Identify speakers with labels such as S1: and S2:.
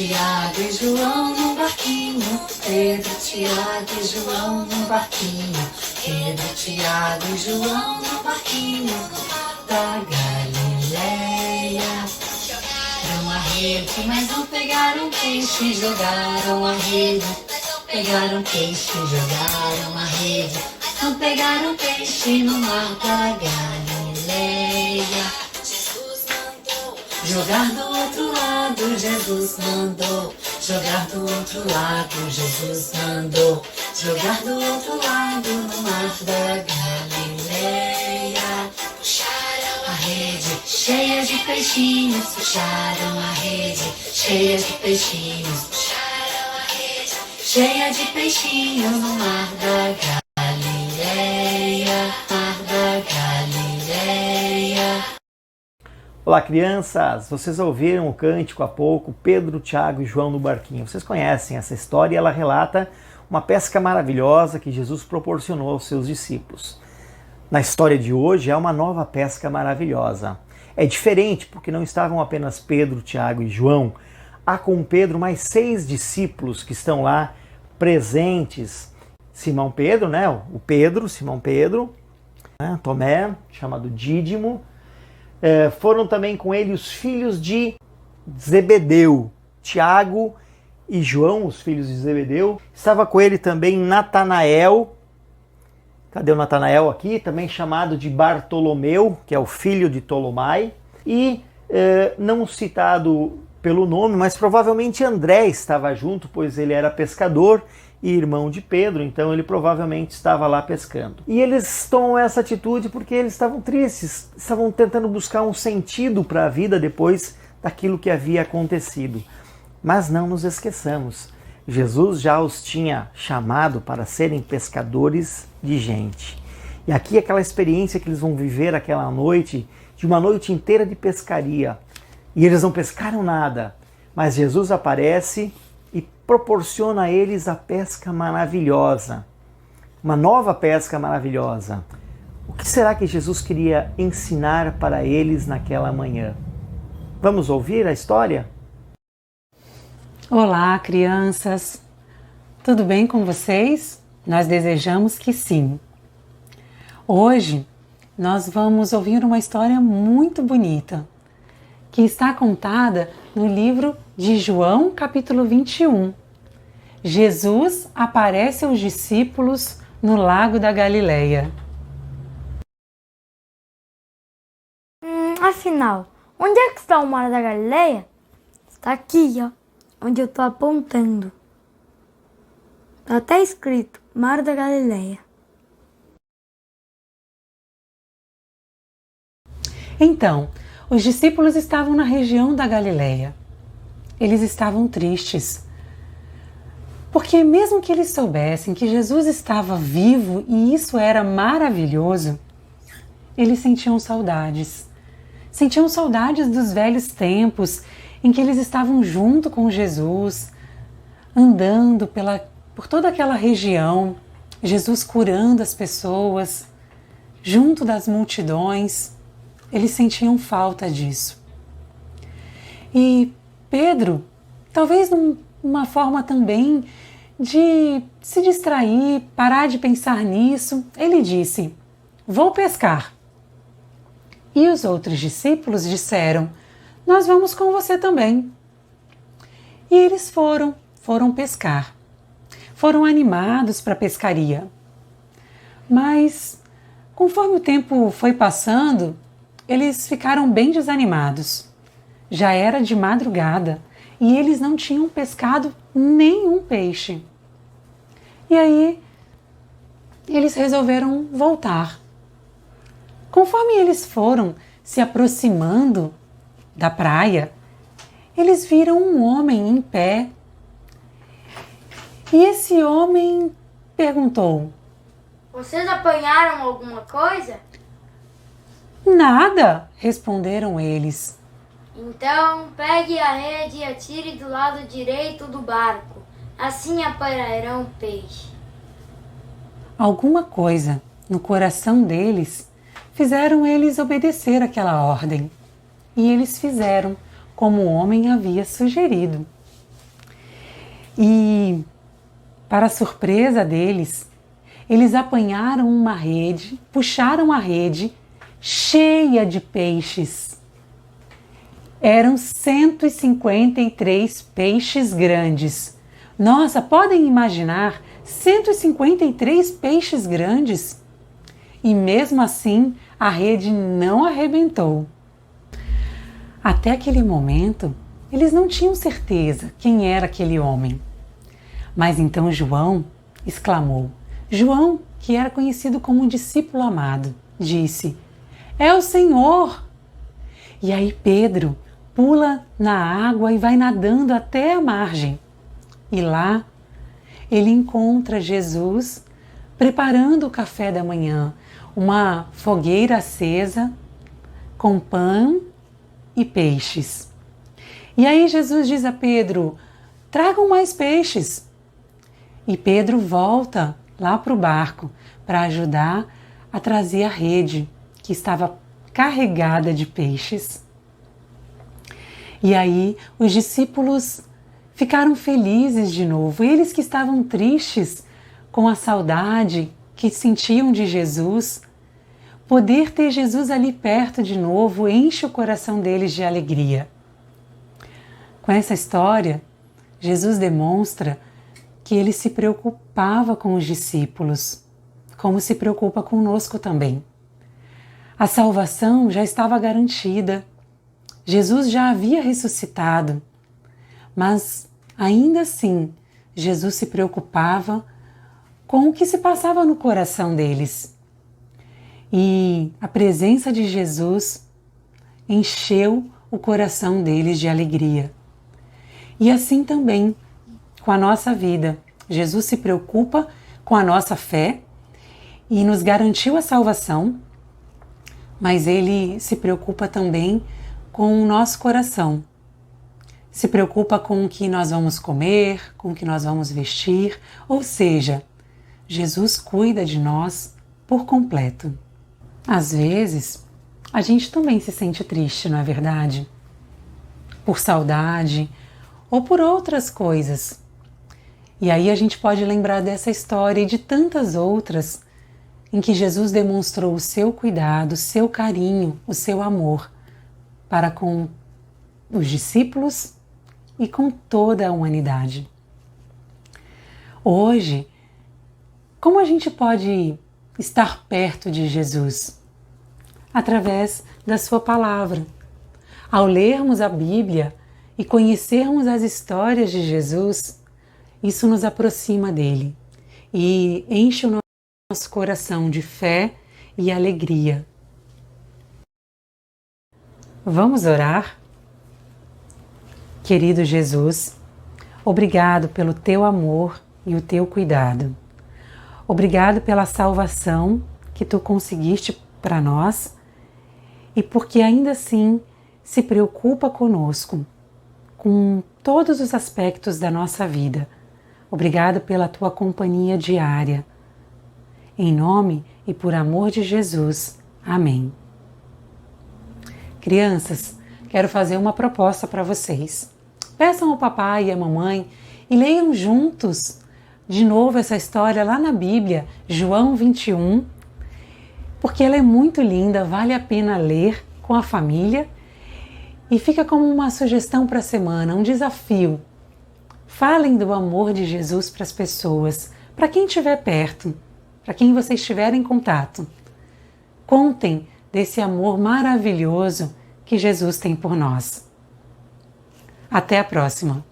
S1: Tiago e João no barquinho. Pedro, Tiago e João no barquinho. Pedro, Tiago e João no barquinho da Galileia. Jogaram a rede, mas não pegaram peixe. Jogaram a rede, pegaram peixe. Jogaram a rede, não pegaram peixe no mar da Galileia. Jogar do outro lado, Jesus mandou. Jogar do outro lado, Jesus mandou. Jogar do outro lado, no mar da Galileia. Puxaram a rede, cheia de peixinhos. Puxaram a rede, cheia de peixinhos. Puxaram a rede, cheia de peixinhos no mar da Galileia. Mar da Galileia.
S2: Olá, crianças! Vocês ouviram o cântico há pouco, Pedro, Tiago e João no barquinho. Vocês conhecem essa história e ela relata uma pesca maravilhosa que Jesus proporcionou aos seus discípulos. Na história de hoje é uma nova pesca maravilhosa. É diferente porque não estavam apenas Pedro, Tiago e João. Há com Pedro mais 6 discípulos que estão lá presentes. Simão Pedro, Simão Pedro, Tomé, chamado Dídimo. Foram também com ele os filhos de Zebedeu, Tiago e João, os filhos de Zebedeu. Estava com ele também Natanael. Cadê o Natanael aqui? Também chamado de Bartolomeu, que é o filho de Tolomai. E não citado pelo nome, mas provavelmente André estava junto, pois ele era pescador e irmão de Pedro, então ele provavelmente estava lá pescando. E eles tomam essa atitude porque eles estavam tristes, estavam tentando buscar um sentido para a vida depois daquilo que havia acontecido. Mas não nos esqueçamos, Jesus já os tinha chamado para serem pescadores de gente. E aqui aquela experiência que eles vão viver aquela noite, de uma noite inteira de pescaria. E eles não pescaram nada, mas Jesus aparece e proporciona a eles a pesca maravilhosa, uma nova pesca maravilhosa. O que será que Jesus queria ensinar para eles naquela manhã? Vamos ouvir a história?
S3: Olá, crianças! Tudo bem com vocês? Nós desejamos que sim. Hoje nós vamos ouvir uma história muito bonita, que está contada no livro de João, capítulo 21. Jesus aparece aos discípulos no Lago da Galileia.
S4: Afinal, onde é que está o Mar da Galileia? Está aqui, ó, onde eu estou apontando. Está até escrito Mar da Galileia.
S3: Então, os discípulos estavam na região da Galileia. Eles estavam tristes, porque mesmo que eles soubessem que Jesus estava vivo e isso era maravilhoso, eles sentiam saudades. Sentiam saudades dos velhos tempos em que eles estavam junto com Jesus, andando por toda aquela região, Jesus curando as pessoas, junto das multidões. Eles sentiam falta disso. E Pedro, talvez uma forma também de se distrair, parar de pensar nisso, ele disse: "Vou pescar." E os outros discípulos disseram: "Nós vamos com você também." E eles foram pescar. Foram animados para a pescaria. Mas, conforme o tempo foi passando, eles ficaram bem desanimados. Já era de madrugada e eles não tinham pescado nenhum peixe. E aí, eles resolveram voltar. Conforme eles foram se aproximando da praia, eles viram um homem em pé. E esse homem perguntou:
S4: Vocês apanharam alguma coisa?
S3: "Nada", responderam eles.
S4: Então pegue a rede e atire do lado direito do barco. Assim apanharão peixe.
S3: Alguma coisa no coração deles fizeram eles obedecer aquela ordem. E eles fizeram como o homem havia sugerido. E, para surpresa deles, eles apanharam uma rede, puxaram a rede cheia de peixes. Eram 153 peixes grandes. Nossa, podem imaginar 153 peixes grandes? E mesmo assim, a rede não arrebentou. Até aquele momento, eles não tinham certeza quem era aquele homem. Mas então João exclamou. João, que era conhecido como um discípulo amado, disse: "É o Senhor!" E aí Pedro pula na água e vai nadando até a margem. E lá ele encontra Jesus preparando o café da manhã, uma fogueira acesa com pão e peixes. E aí Jesus diz a Pedro: "Tragam mais peixes." E Pedro volta lá para o barco para ajudar a trazer a rede que estava carregada de peixes. E aí os discípulos ficaram felizes de novo. Eles que estavam tristes com a saudade que sentiam de Jesus, poder ter Jesus ali perto de novo enche o coração deles de alegria. Com essa história, Jesus demonstra que ele se preocupava com os discípulos, como se preocupa conosco também. A salvação já estava garantida. Jesus já havia ressuscitado, mas ainda assim Jesus se preocupava com o que se passava no coração deles. E a presença de Jesus encheu o coração deles de alegria. E assim também com a nossa vida. Jesus se preocupa com a nossa fé e nos garantiu a salvação, mas Ele se preocupa também com o nosso coração. Se preocupa com o que nós vamos comer, com o que nós vamos vestir, ou seja, Jesus cuida de nós por completo. Às vezes, a gente também se sente triste, não é verdade? Por saudade ou por outras coisas. E aí a gente pode lembrar dessa história e de tantas outras em que Jesus demonstrou o seu cuidado, o seu carinho, o seu amor para com os discípulos e com toda a humanidade. Hoje, como a gente pode estar perto de Jesus? Através da sua palavra. Ao lermos a Bíblia e conhecermos as histórias de Jesus, isso nos aproxima dele e enche o nosso coração de fé e alegria. Vamos orar? Querido Jesus, obrigado pelo teu amor e o teu cuidado. Obrigado pela salvação que tu conseguiste para nós e porque ainda assim se preocupa conosco, com todos os aspectos da nossa vida. Obrigado pela tua companhia diária. Em nome e por amor de Jesus. Amém. Crianças, quero fazer uma proposta para vocês. Peçam ao papai e à mamãe e leiam juntos de novo essa história lá na Bíblia, João 21, porque ela é muito linda, vale a pena ler com a família e fica como uma sugestão para a semana, um desafio. Falem do amor de Jesus para as pessoas, para quem estiver perto, para quem você estiver em contato. Contem desse amor maravilhoso que Jesus tem por nós. Até a próxima!